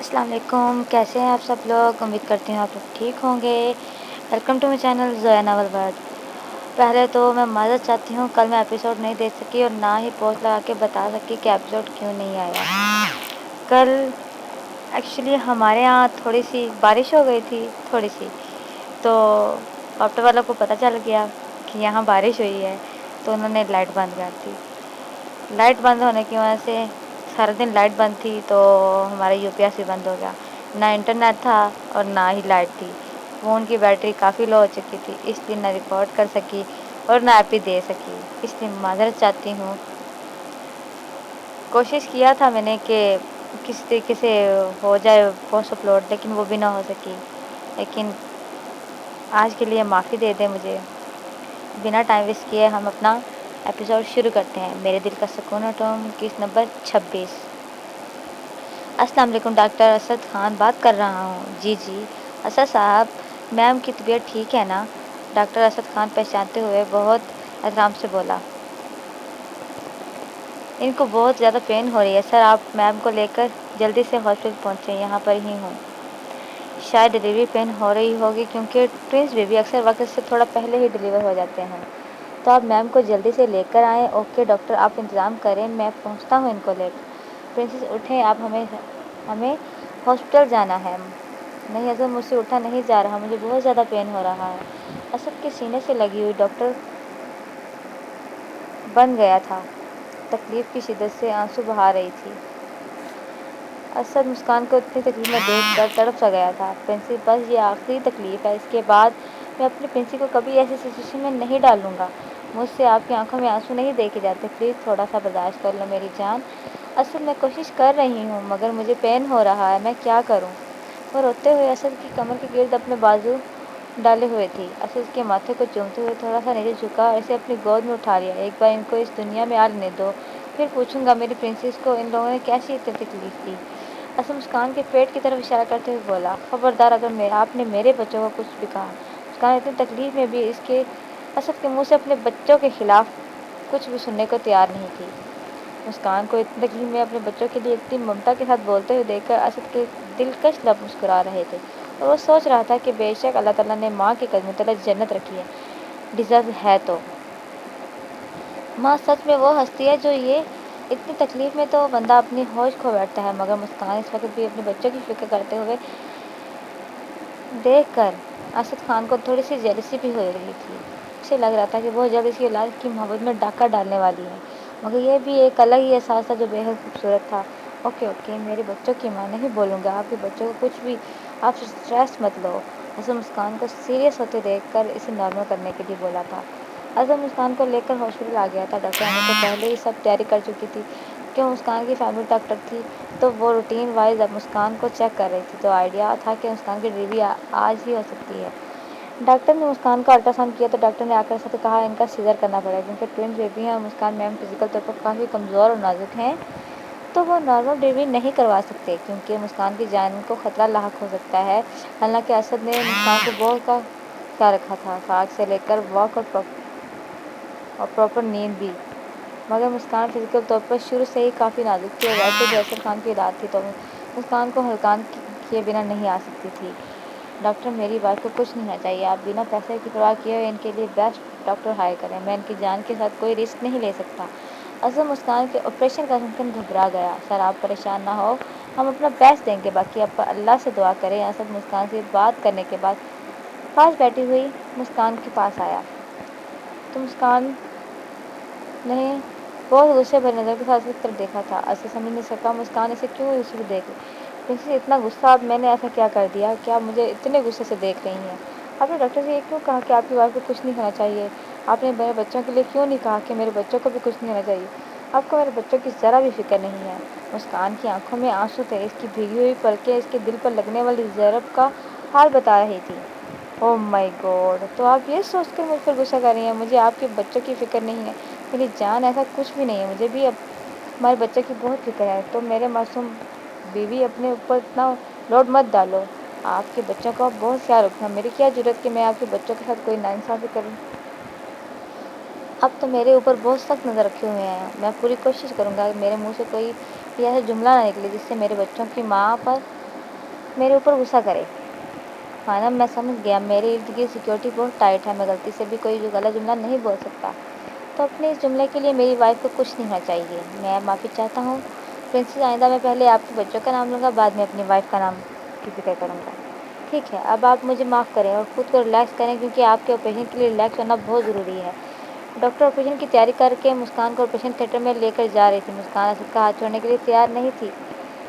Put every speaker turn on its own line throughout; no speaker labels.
السلام علیکم، کیسے ہیں آپ سب لوگ؟ امید کرتی ہوں آپ لوگ ٹھیک ہوں گے۔ Welcome to my channel Zoya novel word. پہلے تو میں معذرت چاہتی ہوں، کل میں ایپیسوڈ نہیں دے سکی اور نہ ہی پوسٹ لگا کے بتا سکی کہ ایپیسوڈ کیوں نہیں آیا۔ کل ایکچولی ہمارے یہاں تھوڑی سی بارش ہو گئی تھی، تھوڑی سی، تو ڈاکٹر والوں کو پتہ چل گیا کہ یہاں بارش ہوئی ہے، تو انہوں نے لائٹ بند کر دی۔ لائٹ بند ہونے کی وجہ سے سارا دن لائٹ بند تھی، تو ہمارا یو پی ایس بھی بند ہو گیا، نہ انٹرنیٹ تھا اور نہ ہی لائٹ تھی۔ فون کی بیٹری کافی لو ہو چکی تھی، اس لیے نہ ریکارڈ کر سکی اور نہ ایپی دے سکی، اس لیے معذرت چاہتی ہوں۔ کوشش کیا تھا میں نے کہ کسی طریقے سے ہو جائے پوسٹ اپلوڈ، لیکن وہ بھی نہ ہو سکی۔ لیکن آج کے لیے معافی دے دیں مجھے۔ بنا ٹائم ویسٹ کیے ہم اپنا ایپیسوڈ شروع کرتے ہیں۔ میرے دل کا سکون اٹوم کس نمبر 26۔ السلام علیکم، ڈاکٹر اسد خان بات کر رہا ہوں۔ جی اسد صاحب، میم کی طبیعت ٹھیک ہے نا؟ ڈاکٹر اسد خان پہچانتے ہوئے بہت احترام سے بولا۔ ان کو بہت زیادہ پین ہو رہی ہے سر، آپ میم کو لے کر جلدی سے ہاسپٹل پہنچیں، یہاں پر ہی ہوں۔ شاید ڈیلیوری پین ہو رہی ہوگی، کیونکہ ٹوئنس بیبی اکثر وقت سے تھوڑا پہلے ہی ڈیلیور ہو جاتے ہیں، تو آپ میم کو جلدی سے لے کر آئیں۔ اوکے ڈاکٹر، آپ انتظام کریں، میں پہنچتا ہوں ان کو لے کر۔ پرنسس اٹھیں، آپ ہمیں ہاسپٹل جانا ہے۔ نہیں اسد، مجھ سے اٹھا نہیں جا رہا، مجھے بہت زیادہ پین ہو رہا ہے۔ اسد کے سینے سے لگی ہوئی ڈاکٹر بن گیا تھا، تکلیف کی شدت سے آنسو بہا رہی تھی۔ اسد مسکان کو اتنی تکلیف میں دیکھ کر تڑپ سا گیا تھا۔ پرنسس، بس یہ آخری تکلیف ہے، اس کے بعد میں اپنی پرنسی کو کبھی ایسی سچویشن میں نہیں ڈالوں گا۔ مجھ سے آپ کی آنکھوں میں آنسو نہیں دیکھے جاتے، پلیز تھوڑا سا برداشت کر لو میری جان۔ اسد، میں کوشش کر رہی ہوں، مگر مجھے پین ہو رہا ہے، میں کیا کروں؟ وہ روتے ہوئے اسد کی کمر کے گرد اپنے بازو ڈالے ہوئے تھی۔ اسد اس کے ماتھے کو چومتے ہوئے تھوڑا سا نیچے جھکا اور اسے اپنی گود میں اٹھا لیا۔ ایک بار ان کو اس دنیا میں آ لینے دو، پھر پوچھوں گا میری پرنسس کو ان لوگوں نے کیسی تکلیف دی۔ اسد مسکان کے پیٹ کی طرف اشارہ کرتے ہوئے بولا، خبردار اگر آپ نے میرے بچوں کو کچھ بھی کہا۔ مسکان اتنی تکلیف میں بھی اسد کے منہ سے اپنے بچوں کے خلاف کچھ بھی سننے کو تیار نہیں تھی۔ مسکان کو اتنی تکلیف میں اپنے بچوں کے لیے اتنی ممتا کے ساتھ بولتے ہوئے دیکھ کر اسد کے دلکش لب مسکرا رہے تھے، اور وہ سوچ رہا تھا کہ بے شک اللہ تعالیٰ نے ماں کے قدموں تلے جنت رکھی ہے، ڈیزرو ہے تو۔ ماں سچ میں وہ ہستی ہے جو یہ اتنی تکلیف میں تو بندہ اپنی ہوش کھو بیٹھتا ہے، مگر مسکان اس وقت بھی اپنے بچوں کی فکر کرتے ہوئے دیکھ کر اسد خان کو تھوڑی سی جیلسی بھی ہو رہی تھی۔ اسے لگ رہا تھا کہ وہ جلد اس کی اولاد کی محبت میں ڈاکہ ڈالنے والی ہے، مگر یہ بھی ایک الگ ہی احساس تھا جو بے حد خوبصورت تھا۔ اوکے، میرے بچوں کی ماں نہیں بولوں گا، آپ کے بچوں کو کچھ بھی، آپ اسٹریس مت لو۔ اسد مسکان کو سیریس ہوتے دیکھ کر اسے نارمل کرنے کے لیے بولا تھا۔ اسد مسکان کو لے کر ہاسپٹل آ گیا تھا۔ ڈاکٹر آنے سے پہلے ہی سب تیاری کر چکی تھی، کیوں مسکان کی فیملی ڈاکٹر تھی، تو وہ روٹین وائز اب مسکان کو چیک کر رہی تھی، تو آئیڈیا تھا کہ مسکان کی ڈیلیوری آج ہی ہو سکتی ہے۔ ڈاکٹر نے مسکان کا الٹرا ساؤنڈ کیا تو ڈاکٹر نے آ کر اسد سے کہا ان کا سیزر کرنا پڑے گا، کیونکہ ٹوئنس بیبی ہیں اور مسکان میم فزیکل طور پر کافی کمزور اور نازک ہیں، تو وہ نارمل ڈیلیوری نہیں کروا سکتے، کیونکہ مسکان کی جان کو خطرہ لاحق ہو سکتا ہے۔ حالانکہ اسد نے مسکان کو بہت کا خیال رکھا تھا، خوراک سے لے کر واک اور پراپر نیند بھی، مگر مسکان فزیکل طور پر شروع سے ہی کافی نازک تھی، اور ویسے بھی اسد خان کی اولاد تھی، تو مسکان کو ہلکان کیے بنا نہیں آ سکتی تھی۔ ڈاکٹر، میری وائف کو کچھ نہیں ہونا چاہیے، آپ بنا پیسے کی پرواہ کیے ہوئے ان کے لیے بیسٹ ڈاکٹر ہائر کریں، میں ان کی جان کے ساتھ کوئی رسک نہیں لے سکتا۔ اسد مسکان کے آپریشن کا سن کر گھبرا گیا۔ سر آپ پریشان نہ ہو، ہم اپنا بیسٹ دیں گے، باقی آپ اللہ سے دعا کریں۔ اسد مسکان سے بات کرنے کے بعد پاس بیٹھی ہوئی مسکان کے پاس آیا، تو مسکان نے بہت غصے بھری نظر کے ساتھ اس کی طرف دیکھا تھا۔ اسد سمجھ نہیں سکا مسکان اسے کیوں اسی طرح دیکھ رہی۔ پرنسس، اتنا غصہ، اب میں نے ایسا کیا کر دیا کہ آپ مجھے اتنے غصے سے دیکھ رہی ہیں؟ آپ نے ڈاکٹر سے یہ کیوں کہا کہ آپ کی وائف کو کچھ نہیں ہونا چاہیے؟ آپ نے میرے بچوں کے لیے کیوں نہیں کہا کہ میرے بچوں کو بھی کچھ نہیں ہونا چاہیے؟ آپ کو میرے بچوں کی ذرا بھی فکر نہیں ہے؟ مسکان کی آنکھوں میں آنسو تھے، اس کی بھیگی ہوئی پلکیں اس کے دل پر لگنے والی ضرب کا حال بتا رہی تھی۔ اوہ مائی گاڈ، تو آپ یہ سوچ کر مجھ پر غصہ کر رہی ہیں مجھے آپ کے بچوں کی فکر نہیں ہے؟ میری جان، ایسا کچھ بھی نہیں ہے، مجھے بھی اب ہمارے بچے کی بہت فکر ہے، تو میرے معصوم بیوی اپنے اوپر اتنا لوڈ مت ڈالو، آپ کے بچوں کا بہت خیال رکھنا، میری کیا ضرورت کہ میں آپ کے بچوں کے ساتھ کوئی ناانصافی کروں؟ اب تو میرے اوپر بہت سخت نظر رکھے ہوئے ہیں، میں پوری کوشش کروں گا کہ میرے منہ سے کوئی بھی ایسا جملہ نہ نکلے جس سے میرے بچوں کی ماں پر میرے اوپر غصہ کرے۔ مانا میں سمجھ گیا میرے ارد گرد سیکیورٹی بہت ٹائٹ ہے، میں غلطی سے بھی کوئی غلط جملہ نہیں بول سکتا، تو اپنے اس جملے کے لیے میری وائف کو کچھ نہیں ہونا چاہیے۔ میں معافی چاہتا ہوں پرنسس، آئندہ میں پہلے آپ کے بچوں کا نام لوں گا، بعد میں اپنی وائف کا نام کی ذکر کروں گا۔ ٹھیک ہے، اب آپ مجھے معاف کریں اور خود کو ریلیکس کریں، کیونکہ آپ کے آپریشن کے لیے ریلیکس ہونا بہت ضروری ہے۔ ڈاکٹر آپریشن کی تیاری کر کے مسکان کو آپریشن تھیٹر میں لے کر جا رہی تھی۔ مسکان اسد کا ہاتھ چھوڑنے کے لیے تیار نہیں تھی،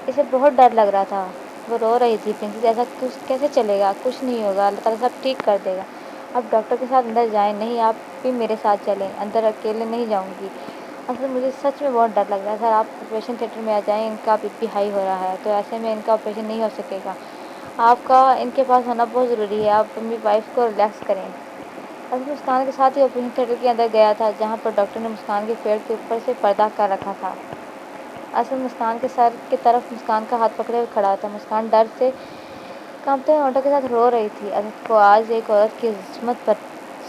اسے بہت ڈر لگ رہا تھا، وہ رو رہی تھی۔ پرنسس، ایسا کیسے چلے گا؟ کچھ نہیں ہوگا، اللہ تعالیٰ سب ٹھیک کر دے گا۔ آپ ڈاکٹر کے ساتھ اندر جائیں۔ نہیں، آپ بھی میرے ساتھ چلیں، اندر اکیلے نہیں جاؤں گی۔ اصل مجھے سچ میں بہت ڈر لگ رہا ہے سر، آپ آپریشن تھیٹر میں آ جائیں، ان کا بی پی ہائی ہو رہا ہے، تو ایسے میں ان کا آپریشن نہیں ہو سکے گا، آپ کا ان کے پاس ہونا بہت ضروری ہے، آپ اپنی وائف کو ریلیکس کریں۔ اصل مسکان کے ساتھ ہی آپریشن تھیٹر کے اندر گیا تھا، جہاں پر ڈاکٹر نے مسکان کے پیٹ کے اوپر سے پردہ کر رکھا تھا۔ اصل مسکان کے سر کی طرف مسکان کا ہاتھ پکڑے ہوئے کھڑا تھا۔ مسکان ڈر سے کانپتے ہوئے ہونٹوں کے ساتھ رو رہی تھی۔ اسد کو آج ایک عورت کی عصمت پر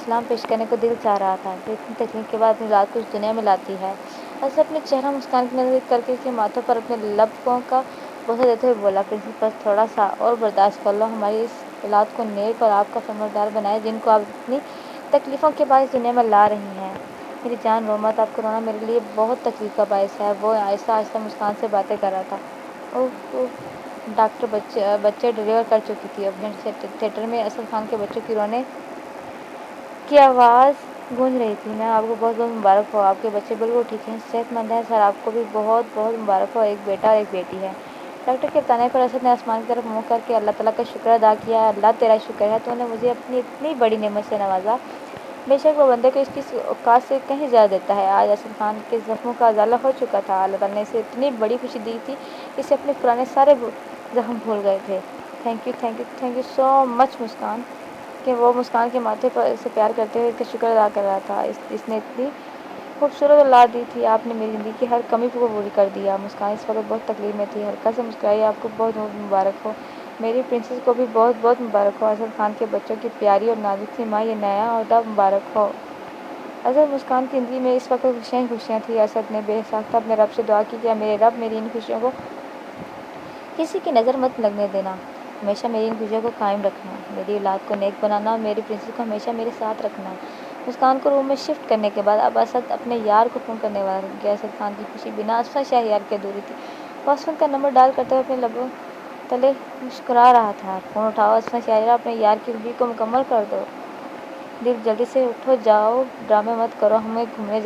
سلام پیش کرنے کو دل چاہ رہا تھا، جو اتنی تکلیف کے بعد اپنی اولاد کو اس دنیا میں لاتی ہے۔ اسد اپنے چہرہ مسکان کی نزدیک کر کے اس کے ماتھے پر اپنے لبوں کا بوسہ دیتے ہوئے بولا، پرنسس بس تھوڑا سا اور برداشت کر لو، ہماری اس اولاد کو نیک اور آپ کا فرمانبردار بنائے، جن کو آپ اتنی تکلیفوں کے بعد اس دنیا میں لا رہی ہیں۔ میری جان رو مت، آپ کا رونا میرے لیے بہت تکلیف کا باعث ہے۔ وہ آہستہ آہستہ مسکان سے باتیں کر رہا تھا۔ ڈاکٹر بچے ڈلیور کر چکی تھی۔ آپریشن تھیٹر میں اسد خان کے بچوں کی رونے کی آواز گونج رہی تھی۔ میں آپ کو بہت بہت مبارک ہو، آپ کے بچے بالکل ٹھیک ہیں، صحت مند ہیں سر، آپ کو بھی بہت بہت مبارک ہو، ایک بیٹا اور ایک بیٹی ہے۔ ڈاکٹر کے بتانے پر اسد نے آسمان کی طرف منہ کر کے اللہ تعالیٰ کا شکر ادا کیا۔ اللہ تیرا شکر ہے، تو نے مجھے اپنی اتنی بڑی نعمت سے نوازا، بے شک وہ بندے کو اس کی اوقات سے کہیں زیادہ دیتا ہے۔ آج اسد خان کے زخموں کا ازالہ ہو چکا تھا، اللہ تعالیٰ نے اسے اتنی بڑی خوشی دی تھی، اسے اپنے پرانے سارے زخم بھول گئے تھے۔ تھینک یو سو مچ مسکان، کہ وہ مسکان کے ماتھے پر سے پیار کرتے ہوئے اس کا شکر ادا کر رہا تھا۔ اس نے اتنی خوبصورت اولاد دی تھی، آپ نے میری زندگی کی ہر کمی کو پورا کر دیا۔ مسکان اس وقت بہت تکلیف میں تھی، ہلکا سے مسکرائی۔ آپ کو بہت بہت مبارک ہو، میری پرنسس کو بھی بہت بہت مبارک ہو، اسد خان کے بچوں کی پیاری اور نازک سی ماں، یہ نیا عہدہ مبارک ہو۔ اسد مسکان کی زندگی میں اس وقت خوشیاں ہی خوشیاں تھیں۔ اسد نے بے ساختہ اپنے رب سے دعا کی کہ میرے رب، میری ان خوشیوں کو کسی کی نظر مت لگنے دینا، ہمیشہ میری ان خوشیوں کو قائم رکھنا، میری اولاد کو نیک بنانا اور میری پرنسس کو ہمیشہ میرے ساتھ رکھنا۔ مسکان کو روم میں شفٹ کرنے کے بعد اب اسد اپنے یار کو فون کرنے والا تھا، کیونکہ اسد خان کی خوشی بنا اسفند شہریار کے ادھوری تھی۔ وہ اسفند کا نمبر ڈائل کرتے ہوئے اپنے لبوں تلے مسکرا رہا تھا۔ فون اٹھاؤ اسفند شہریار، اپنے یار کی خوشی کو مکمل کر دو۔ دل جلدی سے اٹھو، جاؤ، ڈرامے مت کرو، ہمیں گھومنے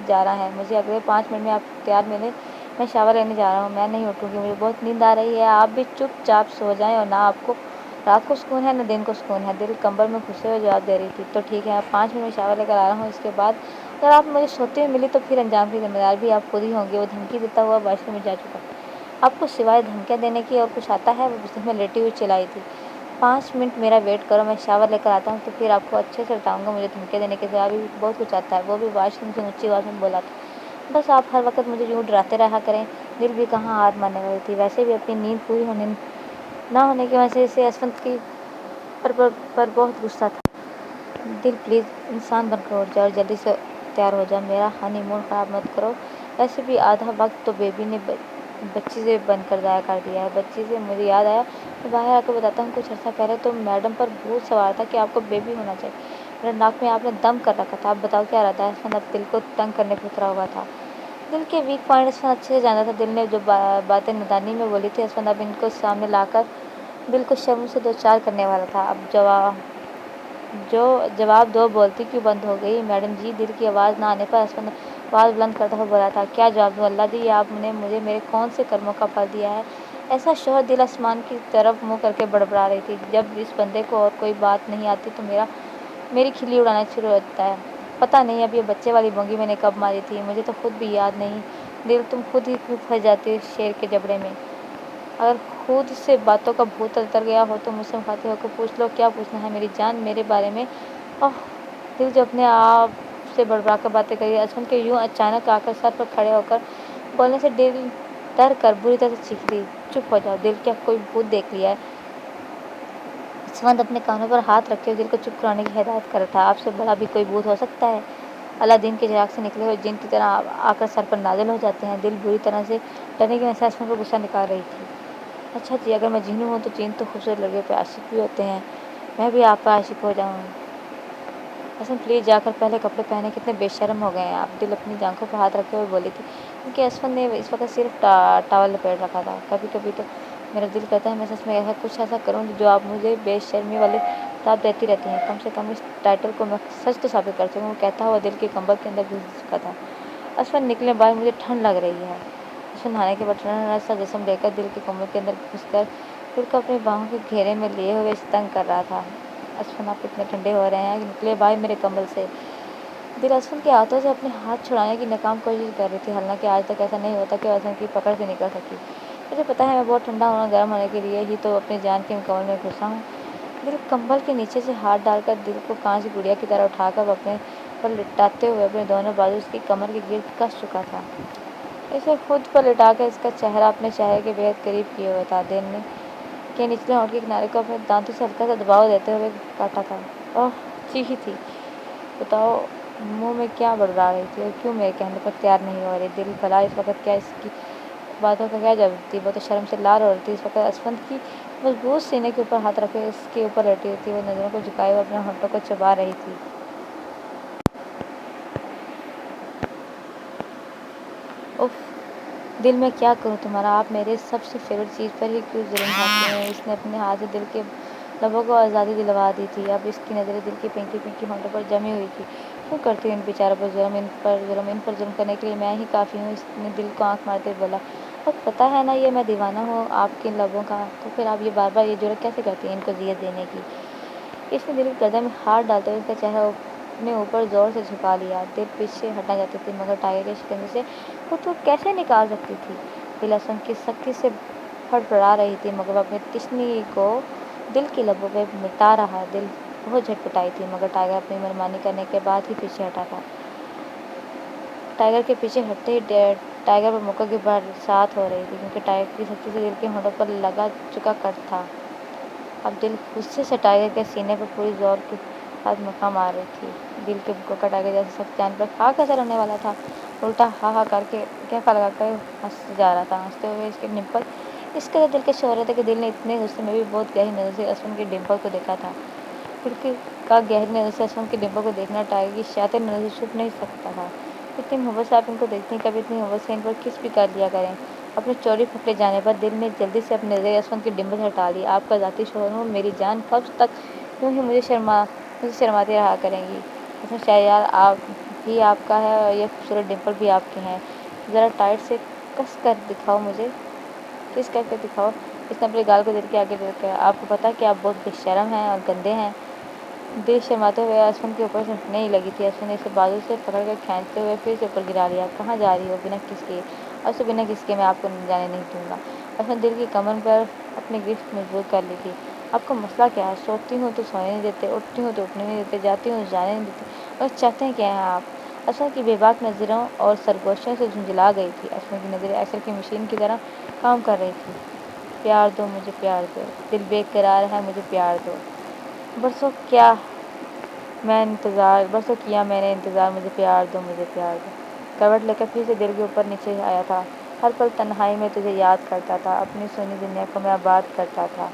جانا ہے، مجھے اگلے 5 منٹ میں آپ تیار ملیں، میں شاور لینے جا رہا ہوں، میں نہیں اٹھوں گی، مجھے بہت نیند آ رہی ہے، آپ بھی چپ چاپ سو جائیں، اور نہ آپ کو رات کو سکون ہے نہ دن کو سکون ہے۔ دل کمبل میں گھسے ہوئے جواب دے رہی تھی، تو ٹھیک ہے، اب 5 منٹ میں شاور لے کر آ رہا ہوں، اس کے بعد اگر آپ مجھے سوتے ہوئے ملی تو پھر انجام کی ذمہ دار بھی آپ خود ہی ہوں گے۔ وہ دھمکی دیتا ہوا واش روم میں جا چکا۔ آپ کو سوائے دھمکیاں دینے کی اور کچھ آتا ہے؟ وہ بستر میں لیٹی ہوئی چلائی تھی۔ 5 منٹ میرا ویٹ کرو، میں شاور لے کر آتا ہوں، تو پھر آپ کو اچھے سے لٹاؤں گا، مجھے دھمکیاں دینے کے سوا بھی بہت کچھ آتا ہے۔ وہ بھی واش روم سے اونچی آواز میں بولا تھا۔ بس آپ ہر وقت مجھے یوں ڈراتے رہا کریں۔ دل بھی کہاں ہار ماننے والی تھی، ویسے بھی اپنی نیند پوری نہ ہونے کی وجہ سے اسفند کی پر بہت غصہ تھا۔ دل پلیز انسان بن کر اٹھ جا اور جلدی سے تیار ہو جا، میرا ہنی مون خراب مت کرو، ویسے بھی آدھا وقت تو بیبی نے بچی سے بن کر ضائع کر دیا ہے۔ بچی سے مجھے یاد آیا، میں باہر آ کے بتاتا ہوں، کچھ عرصہ پہلے تو میڈم پر بھوت سوار تھا کہ آپ کو بیبی ہونا چاہیے، میرے ناک میں آپ نے دم کر رکھا تھا، اب بتاؤ کیا رہتا ہے؟ اسفند اب دل کو تنگ کرنے پر اترا ہوا تھا۔ دل کے ویک پوائنٹ اسفند اچھے سے جانتا تھا، دل نے جو باتیں نادانی میں بولی تھی، اسفند اب ان کو سامنے لا کر دل کو شرم سے دوچار کرنے والا تھا۔ اب جواب دو، بولتی کیوں بند ہو گئی؟ میڈم جی، دل کی آواز نہ آنے پر اسفند آواز بلند کرتا ہوا بولا تھا، کیا جواب دوں؟ اللہ دی، آپ نے مجھے میرے کون سے کرموں کا پھل دیا ہے ایسا شوہر؟ دل آسمان کی طرف منہ کر کے بڑبڑا رہی تھی، جب اس بندے کو اور کوئی بات نہیں آتی تو میری کھلی اڑانا شروع ہو جاتا ہے۔ پتہ نہیں اب یہ بچے والی بونگی میں نے کب ماری تھی، مجھے تو خود بھی یاد نہیں۔ دل، تم خود ہی کیوں پھنس جاتی ہو اس شیر کے جبڑے میں؟ اگر خود سے باتوں کا بھوت اتر گیا ہو تو مجھ سے مخاطب ہو کر پوچھ لو، کیا پوچھنا ہے میری جان میرے بارے میں؟ دل جو اپنے آپ سے بڑبڑا کر باتیں کری، اسفند کے یوں اچانک آ کر سر پر کھڑے ہو کر بولنے سے دل ڈر کر بری طرح سے چیخ دی، چپ ہو جاؤ دل، کیا کوئی بھوت دیکھ لیا ہے؟ اسفند اپنے کانوں پر ہاتھ رکھے ہوئے دل کو چپ کرانے کی ہدایت کر رہا تھا، آپ سے بڑا بھی کوئی بھوت ہو سکتا ہے؟ اللہ دین کے چراغ سے نکلے ہوئے جن کی طرح آ کر سر پر نازل ہو جاتے ہیں۔ دل بری طرح سے ڈرنے کی وجہ سے اسفند پر غصہ نکال رہی تھی۔ اچھا جی، اگر میں جینو ہوں تو چین تو خوبصورت لڑکیوں پہ عاشق بھی ہوتے ہیں، میں بھی آپ پہ عاشق ہو جاؤں۔ حسن پلیز جا کر پہلے کپڑے پہنے، کتنے بے شرم ہو گئے ہیں آپ۔ دل اپنی آنکھوں پہ ہاتھ رکھے ہوئے بولی تھی، کیونکہ اسفن نے اس وقت صرف ٹاول لپیٹ رکھا تھا۔ کبھی کبھی تو میرا دل کہتا ہے میں سچ میں کچھ ایسا کروں جو آپ مجھے بے شرمی والے خطاب دیتی رہتی ہیں، کم سے کم اس ٹائٹل کو میں سچ تو ثابت کر سکوں۔ وہ کہتا ہوا دل کے کمبل کے اندر گھس چکا تھا۔ اسفن نکلے باہر، مجھے ٹھنڈ لگ رہی ہے۔ اسفن نہانے کے بعد ٹھنڈا سا جسم لے کر دل کے کمبل کے اندر گھس کر دل کو اپنی باہوں کے گھیرے میں لیے ہوئے تنگ کر رہا تھا۔ اسفن آپ اتنے ٹھنڈے ہو رہے ہیں کہ نکلے باہر میرے کمبل سے۔ دل اسفن کے ہاتھوں سے اپنے ہاتھ چھڑانے کی ناکام کوشش کر رہی تھی، حالانکہ آج تک ایسا نہیں ہوتا کہ اسفن کی پکڑ سے نکل سکی۔ مجھے پتا ہے میں بہت ٹھنڈا ہونا گرم ہونے کے لیے ہی تو اپنی جان کے کمبل میں گھسا ہوں۔ دل کمبل کے نیچے سے ہاتھ ڈال کر دل کو کانچ کی گڑیا کی طرح اٹھا کر اپنے پر لٹاتے ہوئے اپنے دونوں بازو اس کی کمر کے گرد کس چکا تھا۔ اسے خود پر لٹا کر اس کا چہرہ اپنے چہرے کے بےحد قریب کیے ہوئے تھا۔ دل نے کے نچلے ہونٹ کے کنارے کو اپنے دانتوں سے ہلکا سا دباؤ دیتے ہوئے کاٹا تھا۔ اوہ چیخی تھی، بتاؤ منہ میں کیا بڑبڑا رہی تھی اور کیوں میرے کہنے پر تیار نہیں ہو رہی؟ دل بھلا اس وقت کیا اس کی باتوں کا کیا جواب تھی؟ وہ تو شرم سے لال ہو رہی تھی۔ اس وقت اسفن کی مضبوط سینے کے اوپر ہاتھ رکھے اس کے اوپر لیٹی ہوئی تھی، وہ نظروں کو جھکائے ہوئے اپنے ہونٹوں کو چبا رہی تھی۔ اف دل میں کیا کروں تمہارا، آپ میرے سب سے فیوریٹ چیز پر ہی کیوں ظلم ڈھاتی ہیں؟ اس نے اپنے ہاتھ سے دل کے لبوں کو آزادی دلوا دی تھی، اب اس کی نظریں دل کی پنکی پنکی ہونٹوں پر جمی ہوئی تھی۔ کیوں کرتی ہوں ان بیچاروں پر ظلم، ان پر ظلم کرنے کے لیے میں ہی کافی ہوں۔ اس نے دل کو آنکھ مارتے ہوئے بولا، اب پتہ ہے نا یہ میں دیوانہ ہوں آپ کے لبوں کا، تو پھر آپ یہ بار بار یہ جرأت کیسے کرتی ہیں ان کو اذیت دینے کی؟ اس نے دل کی گردن میں ہاتھ ڈالتے ہوئے اس کا چہرہ اپنے اوپر زور سے جھکا لیا۔ دل پیچھے ہٹنا چاہتی تھی مگر ٹائیگر کے شکنجے سے خود کو کیسے نکال سکتی تھی؟ دل اسفن کی سختی سے پھڑپڑا رہی تھی مگر وہ اپنی تشنی کو دل کی لبوں پہ مٹا رہا۔ دل بہت جھٹپٹائی تھی مگر ٹائیگر اپنی منمانی کرنے کے بعد ہی پیچھے ہٹا تھا۔ ٹائیگر کے پیچھے ہٹتے ہی ٹائیگر پر مکوں کی برسات ہو رہی تھی، کیونکہ ٹائیگر کی سختی سے دل کے ہونٹوں پر لگا چکا کٹ تھا۔ اب دل غصے سے ٹائیگر کے سینے پر پوری زور کے ساتھ مکہ مار رہی تھی۔ دل کے مکوں کا ٹائیگر جیسے سخت جان پر خاک اثر ہونے والا تھا، الٹا ہا ہا کر کے کہقہ لگا کر ہنس جا رہا تھا۔ ہنستے ہوئے اس کے ڈمپل اس قدر دلکش ہو رہے تھے کہ دل نے اتنے غصے میں بھی بہت گہری نظر سے اسفن کے ڈمپل کو دیکھا تھا۔ دل کا گہری نظر سے اسفن کے ڈمپل کو دیکھنا ٹائیگر کی شاطر نظر سے چھپ نہیں سکتا تھا۔ اتنی محبت سے آپ ان کو دیکھتی ہیں، کبھی اتنی محبت سے ان پر کس بھی کر لیا کریں۔ اپنے چوری پکڑے جانے پر دل نے جلدی سے اپنی نظریں اسفن کے ڈمپل سے ہٹا لی۔ آپ کا ذاتی شوہر ہوں میری جان، کب تک یوں ہی مجھے شرماتی رہا کریں گی؟ اسفن شہریار بھی آپ کا ہے اور یہ خوبصورت ڈمپل بھی آپ کے ہیں، ذرا ٹائٹ سے کس کر کے دکھاؤ۔ اس نے اپنے گال کو دل کے آگے رکھا۔ آپ کو پتہ ہے کہ آپ بہت بے شرم ہیں اور گندے ہیں۔ دل شرماتے ہوئے اسفن کے اوپر سے ہٹنے ہی لگی تھی، اسفن نے اسے بازو سے پکڑ کر کھینچتے ہوئے پھر سے اوپر گرا لیا۔ کہاں جا رہی ہو بنا کس کے؟ اب سے بنا کس کے میں آپ کو جانے نہیں دوں گا۔ اسفن دل کی کمر پر اپنی گرفت مضبوط کر لی تھی۔ آپ کا مسئلہ کیا ہے؟ سوتی ہوں تو سونے نہیں دیتے، اٹھتی ہوں تو اٹھنے نہیں دیتے، جاتی ہوں تو جانے نہیں دیتے، اور چاہتے ہیں کیا ہیں آپ؟ اسفن کی بے باک نظروں اور سرگوشیوں سے جھنجھلا گئی تھی۔ اسفن کی نظریں ایکسل کی مشین کی طرح کام کر رہی تھیں۔ پیار دو مجھے پیار دو، دل بے قرار ہے مجھے پیار دو، برسوں کیا میں نے انتظار، مجھے پیار دو مجھے پیار دو۔ کروٹ لے کر پھر سے دل کے اوپر نیچے آیا تھا۔ ہر پل تنہائی میں تجھے یاد کرتا تھا، اپنی سونی دنیا کو میں آباد کرتا تھا۔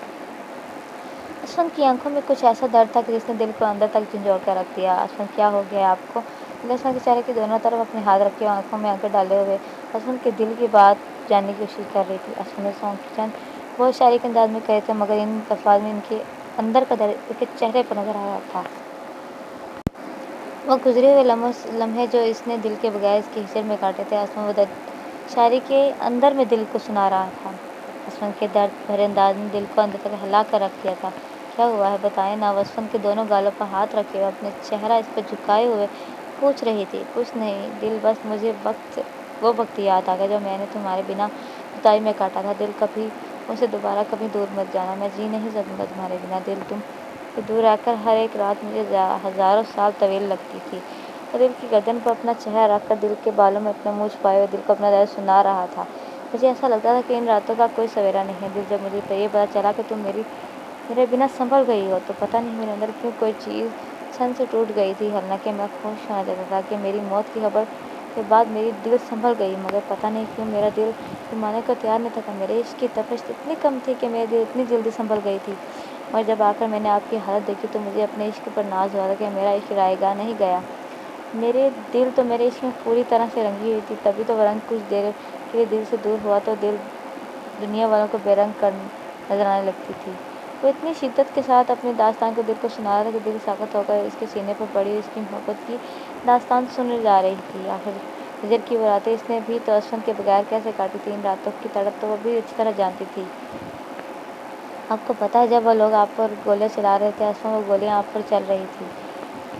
اسفن کی آنکھوں میں کچھ ایسا درد تھا کہ جس نے دل کو اندر تک جھنجھوڑ کر رکھ دیا۔ اسفن کیا ہو گیا آپ کو؟ دل اسفن کے چہرے کے دونوں طرف اپنے ہاتھ رکھے اور آنکھوں میں آنکھیں ڈالے ہوئے اسفن کے دل کی بات جاننے کی کوشش کر رہی تھی۔ اسفن نے سونک کے چند بہت شاعری کے انداز میں کہے تھے مگر ان الفاظ میں ان کے اندر کا درد اس کے چہرے پر نظر آ رہا تھا۔ وہ گزرے ہوئے لمحے جو اس نے دل کے بغیر اس کے حصے میں کاٹے تھے، اسفن وہ درد شاعری کے اندر میں دل کو سنا رہا تھا۔ اسفن کے درد بھرے انداز نے دل کو اندر تک ہلا کر رکھ دیا تھا۔ کیا ہوا ہے بتائیں نا؟ وہ اسفن کے دونوں گالوں پر ہاتھ رکھے ہوئے اپنے چہرہ اس پر جھکائے ہوئے پوچھ رہی تھی۔ کچھ نہیں دل، بس مجھے وہ وقت یاد آ گیا جب میں نے تمہارے بنا جدائی میں کاٹا تھا۔ دل کبھی مجھ سے دوبارہ کبھی دور مت جانا، میں جی نہیں سکوں گا تمہارے بنا۔ دل تم سے دور رہ کر ہر ایک رات مجھے ہزاروں سال طویل لگتی تھی۔ وہ دل کی گردن پر اپنا چہرہ رکھ کر دل کے بالوں میں اپنا منہ چھپائے ہوئے دل کو اپنا درد سنا رہا تھا۔ مجھے ایسا لگتا تھا کہ ان راتوں کا کوئی سویرا نہیں ہے۔ دل جب مجھے یہ پتہ چلا کہ تم میرے بنا سنبھل گئی ہو تو پتہ نہیں میرے اندر کیوں کوئی چیز چھن سے ٹوٹ گئی تھی، حالانکہ میں خوش ہونا چاہتا تھا کہ میری موت کی خبر کے بعد میری دل سنبھل گئی، مگر پتہ نہیں کیوں میرا دل ماننے کو تیار نہیں تھا۔ میرے عشق کی تپش اتنی کم تھی کہ میرا دل اتنی جلدی سنبھل گئی تھی، اور جب آ کر میں نے آپ کی حالت دیکھی تو مجھے اپنے عشق پر ناز ہوا تھا کہ میرا عشق رائے گاہ نہیں گیا۔ میرے دل تو میرے عشق میں پوری طرح سے رنگی ہوئی تھی، تبھی تو وہ رنگ کچھ دیر کے لیے دل سے دور ہوا تو دل دنیا والوں کو بے رنگ کر نظر آنے لگتی تھی۔ وہ اتنی شدت کے ساتھ اپنی داستان کو دل کو سنا رہا تھا کہ دل ساخت ہو کر اس کے سینے پر پڑی اس کی محبت کی داستان سن جا رہی تھی۔ آخر فجر کی وہ راتیں اس نے بھی تو اسفند کے بغیر کیسے کاٹی تھی، ان راتوں کی تڑپ تو وہ بھی اچھی طرح جانتی تھی۔ آپ کو پتہ ہے جب وہ لوگ آپ پر گولیاں چلا رہے تھے اسفند، وہ گولیاں آپ پر چل رہی تھی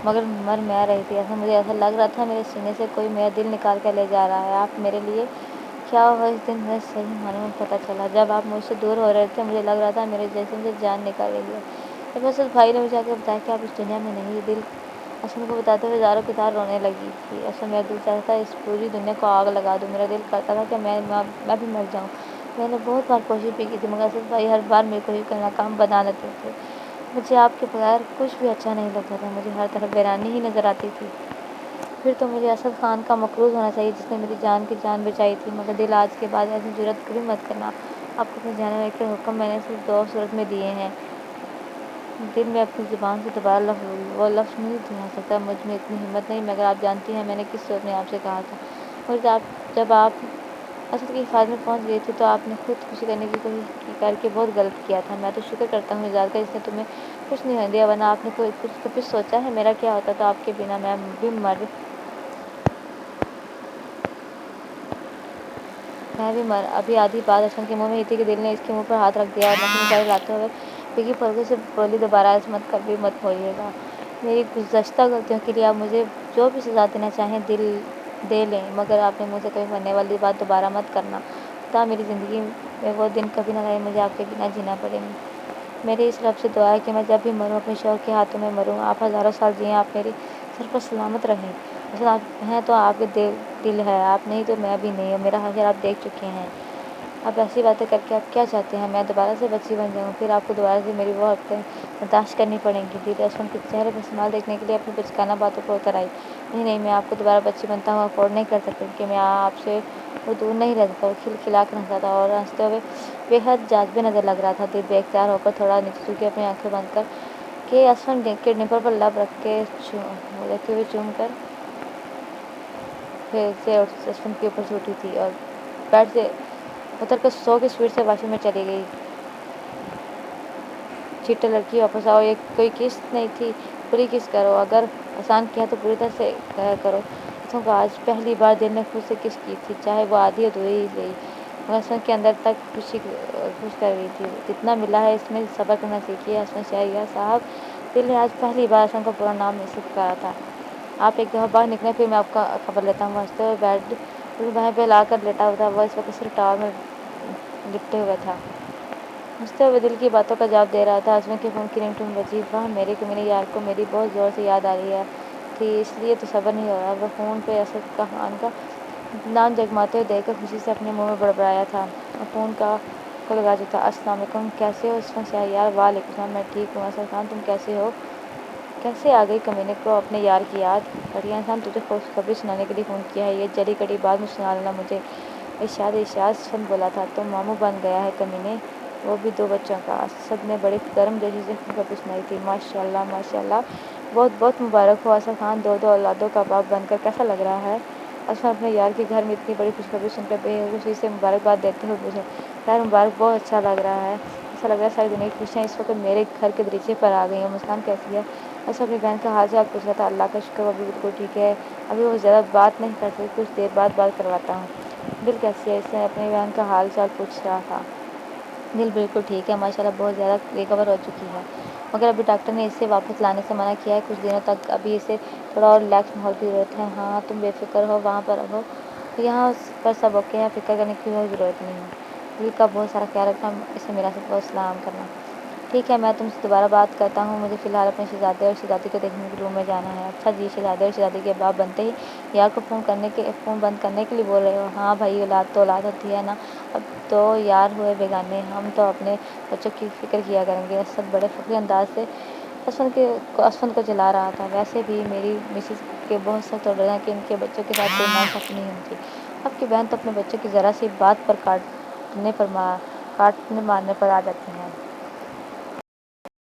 مگر مر میں رہی تھی۔ مجھے ایسا لگ رہا تھا میرے سینے سے کوئی میرا دل نکال کر لے جا رہا ہے۔ آپ میرے لیے کیا ہوا اس دن مجھے صحیح معنوں میں پتہ چلا۔ جب آپ مجھ سے دور ہو رہے تھے مجھے لگ رہا تھا میرے جسم سے جان نکل رہی ہے۔ جب اسد بھائی نے مجھے آ کے بتایا کہ آپ اس دنیا میں نہیں، دل اسد کو بتاتے ہوئے زاروں کی طرح رونے لگی تھی۔ اسد میرا دل چاہتا تھا اس پوری دنیا کو آگ لگا دوں، میرا دل کرتا تھا کہ میں بھی مر جاؤں۔ میں نے بہت بار کوشش بھی کی تھی مگر اسد بھائی ہر بار میری کوشش کو ناکام بنا دیتے تھے۔ مجھے آپ کے بغیر کچھ بھی اچھا نہیں لگتا تھا، مجھے ہر طرف ویرانی ہی نظر آتی تھی۔ پھر تو مجھے اسد خان کا مقروض ہونا چاہیے جس نے میری جان کی جان بچائی تھی، مگر دل آج کے بعد ایسی جرات کبھی مت کرنا۔ آپ کو اپنی جانیں لے کر حکم میں نے صرف دو صورت میں دیے ہیں۔ دل میں اپنی زبان سے دوبارہ وہ لفظ نہیں دہرا سکتا، مجھ میں اتنی ہمت نہیں، مگر آپ جانتی ہیں میں نے کس صورت میں آپ سے کہا تھا۔ مجھے جب آپ اسد کی حفاظت میں پہنچ گئی تھی تو آپ نے خود خوشی کرنے کی کوشش کر کے بہت غلط کیا تھا۔ میں تو شکر کرتا ہوں ذات کا جس نے تمہیں کچھ نہیں ہونے دیا، ورنہ آپ نے کچھ کبھی سوچا ہے میرا کیا ہوتا تو آپ کے بنا میں بھی ابھی آدھی بات اسد کے منہ میں ہی تھی کہ دل نے اس کے منہ پر ہاتھ رکھ دیا اور نفس نثاری لاتے ہوئے بھیگی پلکوں سے بولی، دوبارہ ایسا مت کبھی مت بولیے گا۔ میری گزشتہ غلطیوں کے لیے آپ مجھے جو بھی سزا دینا چاہیں دے لیں، مگر آپ نے مجھ سے کبھی مرنے والی بات دوبارہ مت کرنا۔ خدا میری زندگی میں وہ دن کبھی نہ رہے مجھے آپ کے بنا جینا پڑے۔ میری اس رب سے دعا ہے کہ میں جب بھی مروں اپنے شوہر کے ہاتھوں میں مروں۔ آپ ہزاروں سال جئیں، آپ میرے سر پر سلامت رہیں۔ اسد آپ ہیں تو آپ کے دل ہے، آپ نہیں تو میں بھی نہیں، اور میرا حشر آپ دیکھ چکے ہیں۔ اب ایسی باتیں کر کے آپ کیا چاہتے ہیں؟ میں دوبارہ سے بچی بن جاؤں، پھر آپ کو دوبارہ سے میری وہ حرکتیں برداشت کرنی پڑیں گی؟ دل اسد کے چہرے پر سمال دیکھنے کے لیے اپنی بچکانہ باتوں پر اتر آئی۔ نہیں، میں آپ کو دوبارہ بچی بنتا ہوں افورڈ نہیں کر سکتی، کیونکہ میں آپ سے وہ دور نہیں رہ سکتا۔ وہ کھلکھلا کر ہنسا تھا اور ہنستے ہوئے بے حد جاذبے نظر لگ رہا تھا۔ دل بے اختیار ہو کر تھوڑا نیچے جھکی اپنی آنکھیں بند کر کے اسد کے ڈمپل پر لب رکھتے ہوئے چوم کر پھر سے اسد کے اوپر سے اٹھی تھی اور بیڈ سے اتر کر سو کی اسپیڈ سے واش روم میں چلی گئی۔ چٹے لڑکی واپس آؤ، یہ کوئی کس نہیں تھی، پوری کس کرو، اگر آسان کیا تو پوری طرح سے کرو۔ اسد کو آج پہلی بار دل نے خود سے کس کی تھی، چاہے وہ آدھی ادھوری ہی صحیح، مگر اسد کے اندر تک خوش کر گئی تھی۔ جتنا ملا ہے اس میں صبر کرنا سیکھیے اسد شہریار صاحب۔ دل نے آج پہلی بار اسد کا پورا نام اس سے پکارا تھا۔ آپ ایک دفعہ باہر نکلیں پھر میں آپ کا خبر لیتا ہوں۔ وہ ہنستے ہوئے بیڈ پر بائیں پہ لا کر لیٹا ہوا تھا، وہ اس وقت صرف ٹاول میں لپٹے ہوئے تھا۔ ہنستے ہوئے دل کی باتوں کا جواب دے رہا تھا۔ اسد کے فون کی رنگ ٹون بجی۔ واہ، میرے کمینے یار کو میری بہت زور سے یاد آ رہی تھی، اس لیے تو صبر نہیں ہو رہا۔ وہ فون پہ اسد خان کا نام جگماتے ہوئے دیکھ کر خوشی سے اپنے منہ میں بڑبڑایا تھا اور فون کو لگا چکا تھا۔ السلام علیکم، کیسے ہو اسد شہریار؟ وعلیکم السلام، میں ٹھیک ہوں۔ اسد خان تم کیسے ہو؟ کیسے آ گئی کمینے کو اپنے یار کی یاد؟ بڑھیا انسان، تجھے خوشخبری سنانے کے لیے فون کیا ہے، یہ جلی کڑی بات مجھے سنا لینا۔ مجھے ارشاد اسد بولا تھا تو ماموں بن گیا ہے کمینے، وہ بھی 2 بچوں کا۔ اسد نے بڑی گرم جوشی سے خوشخبری سنائی تھی۔ ماشاء اللہ ماشاء اللہ، بہت بہت مبارک ہو اسد خان، 2 اولادوں کا باپ بن کر کیسا لگ رہا ہے؟ اسد اپنے یار کے گھر میں اتنی بڑی خوشخبری سن کر بے حد خوشی سے مبارکباد دیتے ہوئے پوچھا، خیر مبارک، بہت اچھا لگ رہا ہے۔ ایسا لگ رہا ہے ساری دنیا کی خوشیاں اس وقت میرے گھر کے دریچے پر آ گئی ہیں۔ مسکان کیسی ہے؟ اسد اپنی بہن کا حال چال پوچھ رہا تھا۔ اللہ کا شکر، وہ بھی بالکل ٹھیک ہے، ابھی وہ زیادہ بات نہیں کرتی، کچھ دیر بعد بات کرواتا ہوں۔ دل کیسی ہے؟ اسد اپنی بہن کا حال چال پوچھ رہا تھا۔ دل بالکل ٹھیک ہے ماشاء اللہ، بہت زیادہ ریکور ہو چکی ہے، مگر ابھی ڈاکٹر نے اسے واپس لانے سے منع کیا ہے کچھ دنوں تک، ابھی اسے تھوڑا اور ریلیکس ماحول کی ضرورت ہے۔ ہاں تم بے فکر ہو، وہاں پر رہو، یہاں پر سب اوکے ہے، فکر کرنے کی کوئی ضرورت نہیں ہے۔ دل کا بہت سارا خیال رکھنا، اسے میرا بہت سلام کرنا۔ ٹھیک ہے، میں تم سے دوبارہ بات کرتا ہوں، مجھے فی الحال اپنے شہزادے اور شہزادی کو دیکھنے کے روم میں جانا ہے۔ اچھا جی، شہزادے اور شہزادی کے باپ بنتے ہی یار کو فون بند کرنے کے لیے بول رہے ہو؟ ہاں بھائی، اولاد تو اولاد ہوتی ہے نا، اب تو یار ہوئے بیگانے، ہم تو اپنے بچوں کی فکر کیا کریں گے۔ اسد بڑے فخری انداز سے اسفند کو جلا رہا تھا۔ ویسے بھی میری مسز کے بہت سخت آرڈر ہیں کہ ان کے بچوں کے ساتھ کوئی ناانصافی نہیں ہوتی۔ آپ کی بہن تو اپنے بچوں کی ذرا سی بات پر کاٹنے مارنے پر آ جاتی ہیں۔